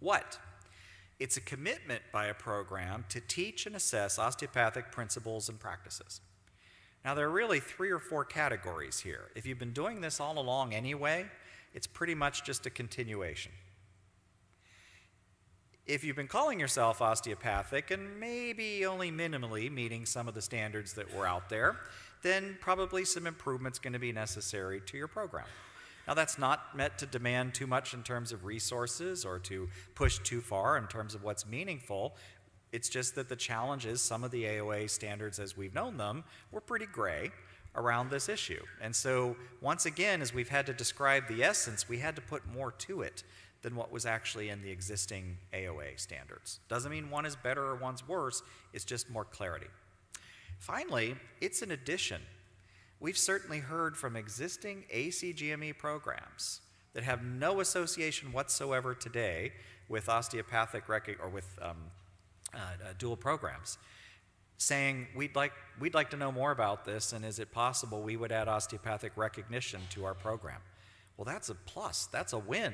What? It's a commitment by a program to teach and assess osteopathic principles and practices. Now, there are really 3 or 4 categories here. If you've been doing this all along anyway, it's pretty much just a continuation. If you've been calling yourself osteopathic and maybe only minimally meeting some of the standards that were out there, then probably some improvement's going to be necessary to your program. Now, that's not meant to demand too much in terms of resources or to push too far in terms of what's meaningful. It's just that the challenge is some of the AOA standards as we've known them were pretty gray around this issue. And so, once again, as we've had to describe the essence, we had to put more to it than what was actually in the existing AOA standards. Doesn't mean one is better or one's worse, it's just more clarity. Finally, it's an addition. We've certainly heard from existing ACGME programs that have no association whatsoever today with osteopathic or with dual programs, saying we'd like to know more about this, and is it possible we would add osteopathic recognition to our program? Well, that's a plus, that's a win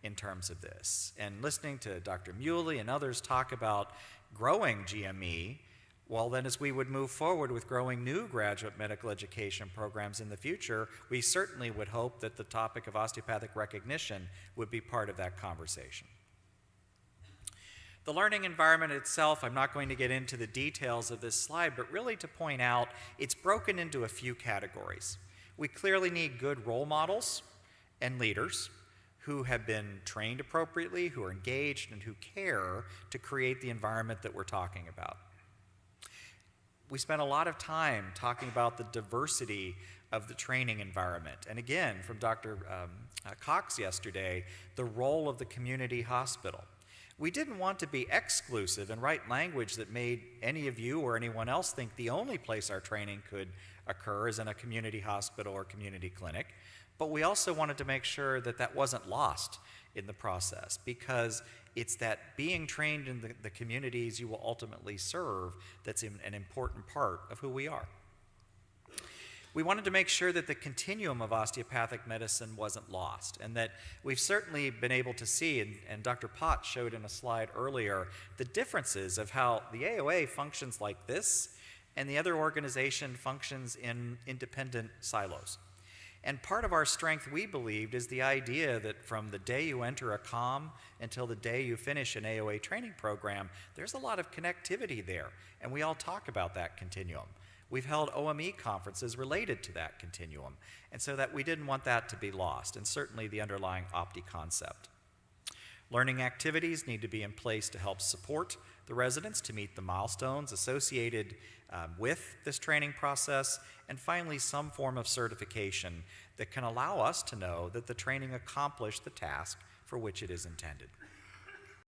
in terms of this. And listening to Dr. Muley and others talk about growing GME, well, then as we would move forward with growing new graduate medical education programs in the future, we certainly would hope that the topic of osteopathic recognition would be part of that conversation. The learning environment itself, I'm not going to get into the details of this slide, but really to point out, it's broken into a few categories. We clearly need good role models and leaders who have been trained appropriately, who are engaged, and who care to create the environment that we're talking about. We spent a lot of time talking about the diversity of the training environment. And again, from Dr. Cox yesterday, the role of the community hospital. We didn't want to be exclusive and write language that made any of you or anyone else think the only place our training could occur is in a community hospital or community clinic. But we also wanted to make sure that that wasn't lost in the process, because it's that being trained in the communities you will ultimately serve that's an important part of who we are. We wanted to make sure that the continuum of osteopathic medicine wasn't lost, and that we've certainly been able to see, and Dr. Potts showed in a slide earlier, the differences of how the AOA functions like this and the other organization functions in independent silos. And part of our strength, we believed, is the idea that from the day you enter a COM until the day you finish an AOA training program, there's a lot of connectivity there, and we all talk about that continuum. We've held OME conferences related to that continuum, and so that we didn't want that to be lost, and certainly the underlying OPTI concept. Learning activities need to be in place to help support the residents to meet the milestones associated with this training process, and finally some form of certification that can allow us to know that the training accomplished the task for which it is intended.